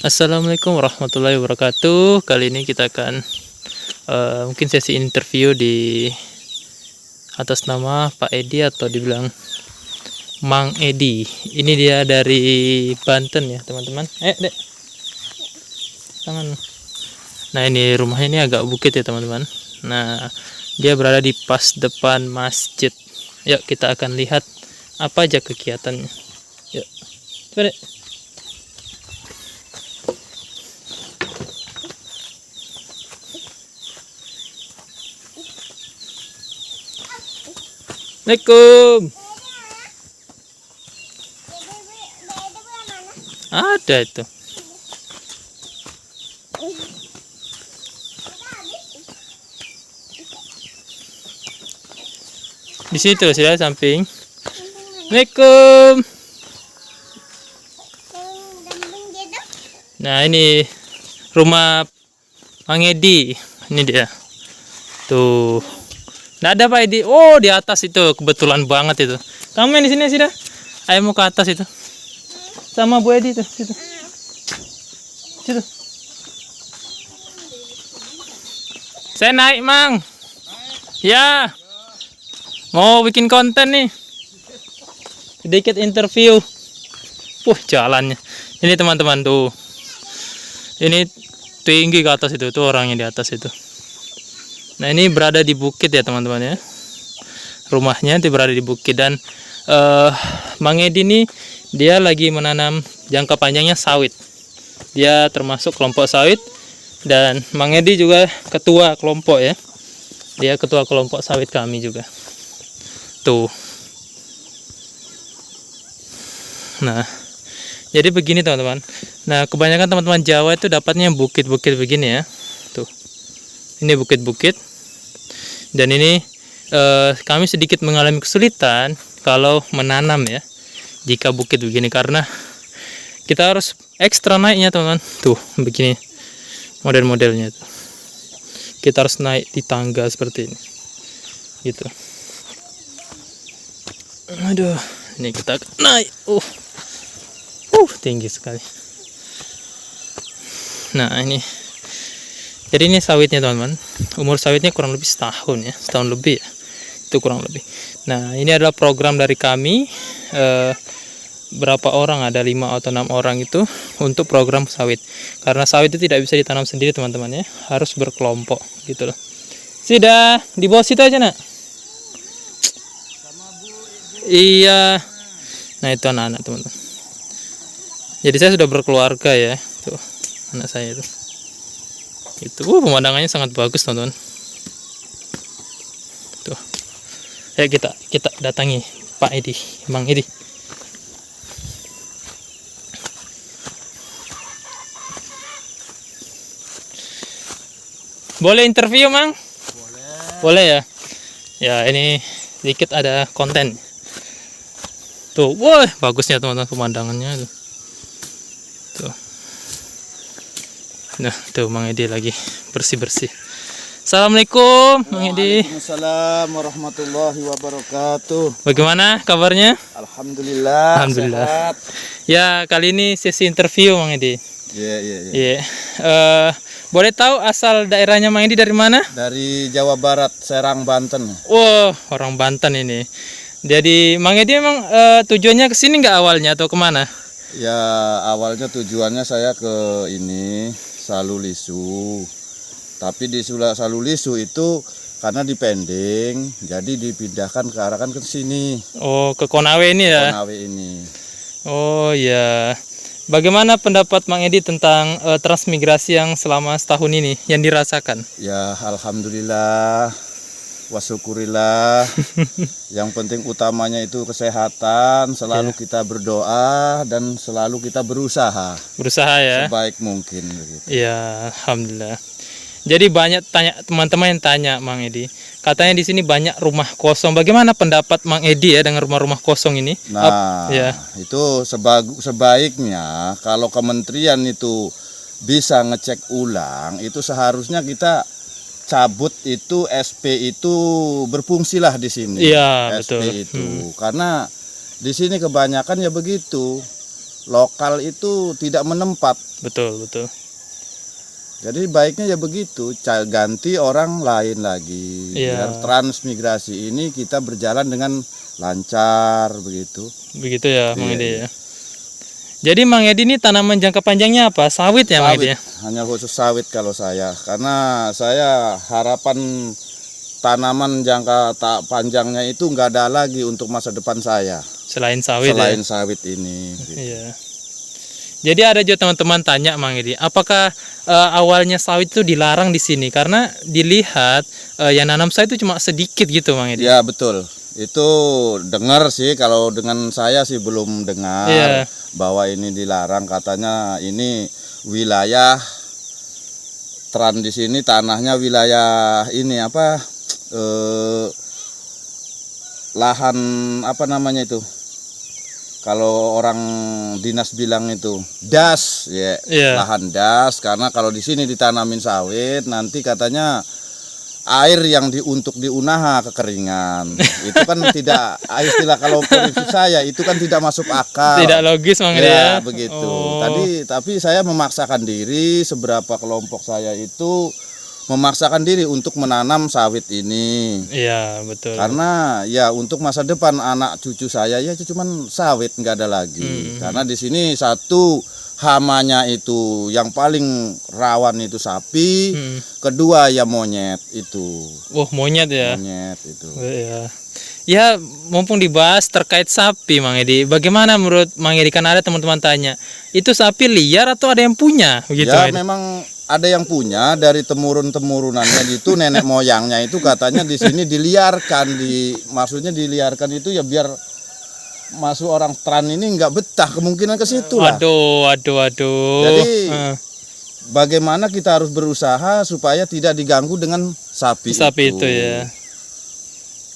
Assalamualaikum warahmatullahi wabarakatuh. Kali ini kita akan mungkin sesi interview di atas nama Pak Edi atau dibilang Mang Edi. Ini dia dari Banten ya teman-teman. Dek, tangan. Nah ini rumahnya ini agak bukit ya teman-teman. Nah dia berada di pas depan masjid. Yuk kita akan lihat apa aja kegiatannya. Yuk, coba dek. Assalamualaikum. Ada itu. Di situ sudah samping. Assalamualaikum. Nah ini rumah Mang Edi. Ini dia. Tuh. Nggak ada Pak Edi. Oh di atas itu kebetulan banget itu. Kamu yang di sini sudah. Ayo mau ke atas itu. Sama Bu Edi tuh situ. Situ. Saya naik Mang. Ya. Mau bikin konten nih. Sedikit interview. Jalannya. Ini teman-teman tuh. Ini tinggi ke atas itu. Tuh orangnya di atas itu. Nah ini berada di bukit ya teman-teman ya. Rumahnya itu berada di bukit dan Mang Edi ini dia lagi menanam jangka panjangnya sawit. Dia termasuk kelompok sawit dan Mang Edi juga ketua kelompok ya. Dia ketua kelompok sawit kami juga. Tuh. Nah, jadi begini teman-teman. Nah, kebanyakan teman-teman Jawa itu dapatnya bukit-bukit begini ya. Tuh. Ini bukit-bukit. Dan ini kami sedikit mengalami kesulitan kalau menanam ya jika bukit begini karena kita harus ekstra naiknya teman-teman. Tuh begini model-modelnya tuh. Kita harus naik di tangga seperti ini gitu. Aduh ini kita naik tinggi sekali. Nah ini jadi ini sawitnya teman-teman. Umur sawitnya kurang lebih setahun ya, setahun lebih ya. Itu kurang lebih. Nah ini adalah program dari kami. Berapa orang, ada 5 atau 6 orang itu untuk program sawit. Karena sawit itu tidak bisa ditanam sendiri teman-teman ya, harus berkelompok gitu loh. Sudah di bawah situ aja nak. Iya. Nah itu anak-anak teman-teman. Jadi saya sudah berkeluarga ya, tuh anak saya itu. Itu pemandangannya sangat bagus teman-teman. Tuh. Ayo kita datangi Pak Edi, Mang Edi. Boleh interview Mang? Boleh ya. Ya ini sedikit ada konten. Tuh, wah bagusnya teman-teman pemandangannya tuh. Tuh. Nah, tuh Mang Edi lagi bersih-bersih. Assalamualaikum Mang Edi. Waalaikumsalam warahmatullahi wabarakatuh. Bagaimana kabarnya? Alhamdulillah. Alhamdulillah. Sehat. Ya, kali ini sesi interview Mang Edi. Iya. Boleh tahu asal daerahnya Mang Edi dari mana? Dari Jawa Barat, Serang, Banten. Wah, orang Banten ini. Jadi Mang Edi memang tujuannya ke sini nggak awalnya atau kemana? Ya, awalnya tujuannya saya ke ini Salulisu. Tapi di Salulisu itu karena dipending, jadi dipindahkan ke arah kan ke sini. Oh, ke Konawe ini ya? Konawe ini. Oh ya. Bagaimana pendapat Mang Edi tentang transmigrasi yang selama setahun ini yang dirasakan? Ya, alhamdulillah. Wasyukurillah. Yang penting utamanya itu kesehatan. Selalu kita berdoa dan selalu kita berusaha. Berusaha ya? Sebaik mungkin begitu. Ya, alhamdulillah. Jadi banyak teman-teman yang tanya Mang Edi. Katanya di sini banyak rumah kosong. Bagaimana pendapat Mang Edi ya dengan rumah-rumah kosong ini? Nah, itu sebaiknya kalau kementerian itu bisa ngecek ulang, itu seharusnya kita cabut itu SP itu berfungsilah di sini. Iya, SP betul. itu. Karena di sini kebanyakan ya begitu. lokal itu tidak menempat. Betul, betul. Jadi baiknya ya begitu, ganti orang lain lagi. Iya. Biar transmigrasi ini kita berjalan dengan lancar begitu. Begitu ya, Mang Iya, Edi iya. ya. Jadi Mang Edi ini tanaman jangka panjangnya apa? Sawit ya, Mang Edi ya? Hanya khusus sawit kalau saya, karena saya harapan tanaman jangka panjangnya itu nggak ada lagi untuk masa depan saya Selain sawit selain ya. sawit ini. Gitu. Iya. Jadi ada juga teman-teman tanya Mang Edi, apakah awalnya sawit itu dilarang di sini karena dilihat yang nanam sawit itu cuma sedikit gitu, Mang Edi? Ya betul, itu dengar sih, kalau dengan saya sih belum dengar. Iya. Bahwa ini dilarang, katanya ini wilayah di sini tanahnya wilayah ini apa lahan apa namanya itu, kalau orang dinas bilang itu das ya, Iya. lahan das, karena kalau di sini ditanamin sawit nanti katanya air yang untuk diunaha kekeringan. Itu kan tidak, istilah kalau prediksi saya itu kan tidak masuk akal. Tidak logis Mang Edi ya. Begitu. Oh. Tapi saya memaksakan diri, seberapa kelompok saya itu memaksakan diri untuk menanam sawit ini. Iya, betul. Karena ya untuk masa depan anak cucu saya ya cuman sawit, nggak ada lagi. Karena di sini satu, hamanya itu yang paling rawan itu sapi, kedua ya monyet itu. Wah, monyet ya. Monyet itu. Iya. Ya, mumpung dibahas terkait sapi, Mang Edi. Bagaimana menurut Mang Edi? Kan ada teman-teman tanya, itu sapi liar atau ada yang punya? Begitu, Ya Mang Edi? memang ada yang punya dari temurun-temurunannya gitu, nenek moyangnya itu katanya di sini diliarkan, maksudnya diliarkan itu ya biar masuk orang tran ini nggak betah, kemungkinan ke situ lah. Aduh. Jadi bagaimana kita harus berusaha supaya tidak diganggu dengan sapi itu ya.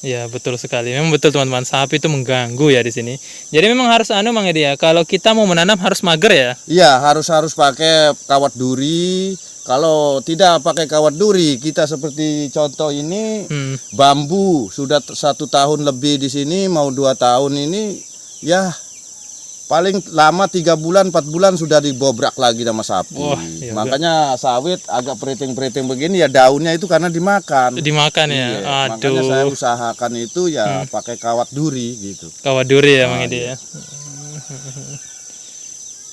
Ya, betul sekali. Memang betul teman-teman, sapi itu mengganggu ya di sini. Jadi memang harus Mang Edi ya. Kalau kita mau menanam harus mager ya. Iya, harus pakai kawat duri. Kalau tidak pakai kawat duri, kita seperti contoh ini bambu sudah 1 tahun lebih di sini, mau 2 tahun ini, ya paling lama 3 bulan 4 bulan sudah dibobrak lagi sama sapi. Wah, iya, makanya sawit agak periting-periting begini ya, daunnya itu karena dimakan. Dimakan ya. Iya, Aduh. makanya saya usahakan itu ya pakai kawat duri gitu. Kawat duri ya, Mang Ah, Edi iya. ya.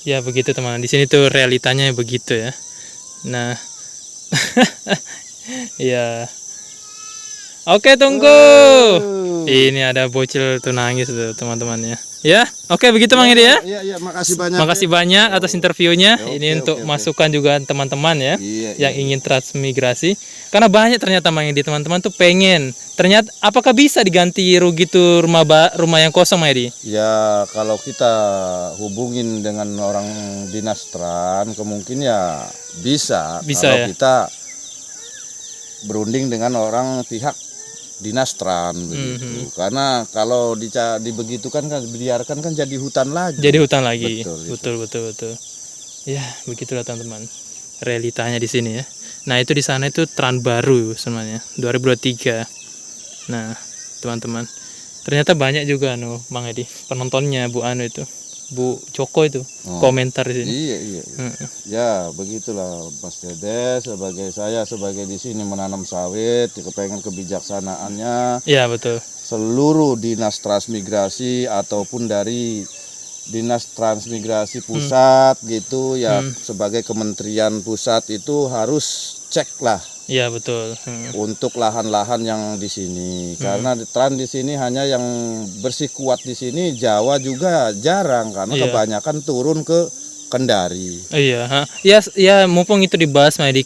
Ya begitu teman. Di sini tuh realitanya begitu ya. Nah, ya. Oke, tunggu. Ini ada bocil tuh nangis tuh teman-temannya. Ya, oke begitu Mang Edi ya. Iya, makasih banyak. Makasih banyak atas interviewnya. Oke, Ini untuk oke. masukan juga teman-teman ya, Iya, yang ingin transmigrasi. Karena banyak ternyata Mang Edi, teman-teman tuh pengen. Ternyata apakah bisa diganti rugi tuh rumah yang kosong, Mang Edi? Ya kalau kita hubungin dengan orang dinas tran, kemungkinan ya bisa. Bisa kalau ya? kita berunding dengan orang pihak dinas tran begitu. Karena kalau dibegitukan kan, dibiarkan kan jadi hutan lagi. Jadi hutan lagi. Betul, Betul. Ya, begitulah teman-teman. Realitanya di sini ya. Nah, itu di sana itu tran baru sebenarnya, 2023. Nah, teman-teman. Ternyata banyak juga Mang Edi, penontonnya Bu itu. Bu Coko itu komentar di sini. Iya. Ya begitulah Mas Dede, sebagai di sini menanam sawit, kepengen kebijaksanaannya Iya, betul. seluruh dinas transmigrasi ataupun dari dinas transmigrasi pusat gitu ya, sebagai kementerian pusat itu harus cek lah Iya, betul. untuk lahan-lahan yang di sini, karena tran di sini hanya yang bersikuat di sini, Jawa juga jarang karena Iya. kebanyakan turun ke Kendari. Iya, ya mumpung itu dibahas Mang Edi.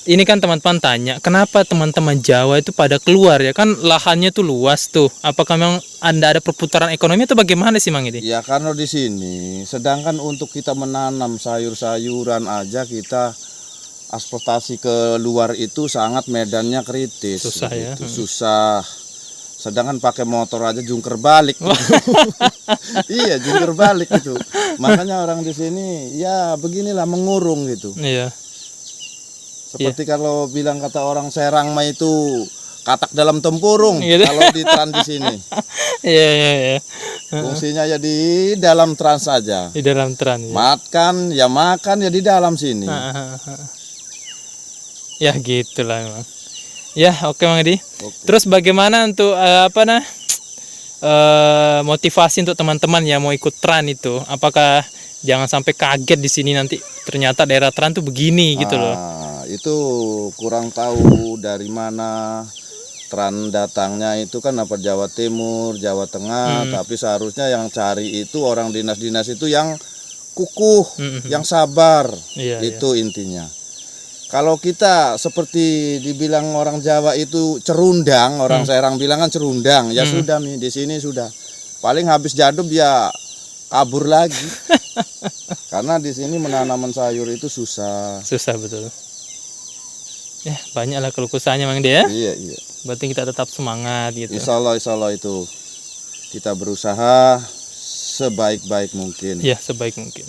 Ini kan teman-teman tanya, kenapa teman-teman Jawa itu pada keluar ya? Kan lahannya tuh luas tuh. Apakah memang Anda ada perputaran ekonomi atau bagaimana sih Mang Edi? Ya karena di sini, sedangkan untuk kita menanam sayur-sayuran aja kita eksportasi ke luar itu sangat medannya kritis. Susah ya. begitu. Susah. Sedangkan pakai motor aja jungker balik. Iya, jungker balik itu. Makanya orang di sini ya beginilah, mengurung gitu. Iya. Seperti kalau bilang kata orang Serang mah itu katak dalam tempurung Gitu. kalau di trans di sini. Iya, iya, iya. Fungsinya ya di dalam trans saja. Di dalam trans. Ya. Makan ya di dalam sini. Ya gitulah memang. Ya oke Mang Edi. Oke. Terus bagaimana untuk motivasi untuk teman-teman yang mau ikut tran itu? Apakah jangan sampai kaget di sini nanti ternyata daerah tran tuh begini gitu loh. Itu kurang tahu dari mana tran datangnya, itu kan apa Jawa Timur, Jawa Tengah, tapi seharusnya yang cari itu orang dinas-dinas itu yang kukuh, yang sabar. Iya, Itu intinya. Kalau kita seperti dibilang orang Jawa itu cerundang, orang Serang bilang kan cerundang, ya sudah Mi, di sini sudah. Paling habis jadub ya kabur lagi. Karena di sini menanaman sayur itu susah. Susah betul. Ya banyaklah keluh kesahnya Mang Edi ya. Iya. Berarti kita tetap semangat gitu. Insya Allah itu kita berusaha sebaik-baik mungkin. Ya sebaik mungkin.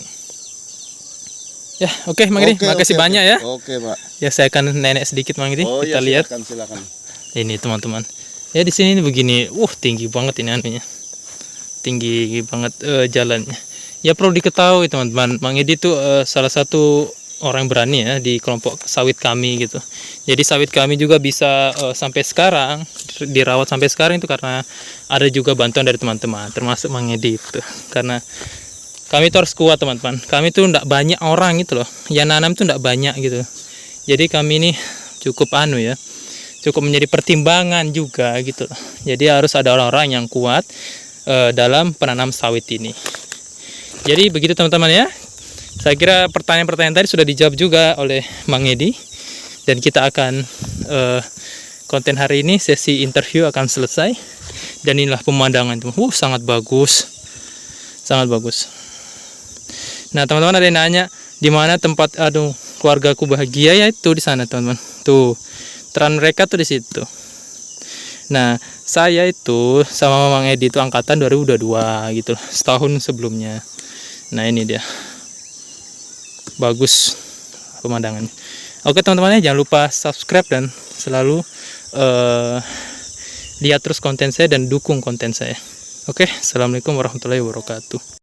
Ya oke Mang Edi, makasih banyak ya. Oke Pak. Ya saya akan nenek sedikit Mang Edi. Oh Kita iya, lihat. silakan. Ini teman-teman. Ya di sini begini, tinggi banget ini anunya. Tinggi banget jalannya. Ya perlu diketahui teman-teman, Mang Edi itu salah satu orang berani ya di kelompok sawit kami gitu. Jadi sawit kami juga bisa sampai sekarang dirawat sampai sekarang itu karena ada juga bantuan dari teman-teman, termasuk Mang Edi itu. Karena kami itu harus kuat teman-teman. Kami tuh enggak banyak orang gitu loh. Yang nanam tuh enggak banyak gitu. Jadi kami ini cukup cukup menjadi pertimbangan juga gitu loh. Jadi harus ada orang-orang yang kuat dalam penanam sawit ini. Jadi begitu teman-teman ya. Saya kira pertanyaan-pertanyaan tadi sudah dijawab juga oleh Mang Edi. Dan kita akan konten hari ini, sesi interview akan selesai. Dan inilah pemandangan itu. Sangat bagus. Sangat bagus. Nah teman-teman ada yang nanya, di mana tempat keluargaku bahagia, ya itu di sana teman-teman. Tuh, tran mereka tuh di situ. Nah, saya itu sama Mang Edi itu angkatan 2022 gitu loh, setahun sebelumnya. Nah, ini dia. Bagus pemandangannya. Oke, teman-teman ya, jangan lupa subscribe dan selalu lihat terus konten saya dan dukung konten saya. Oke, assalamualaikum warahmatullahi wabarakatuh.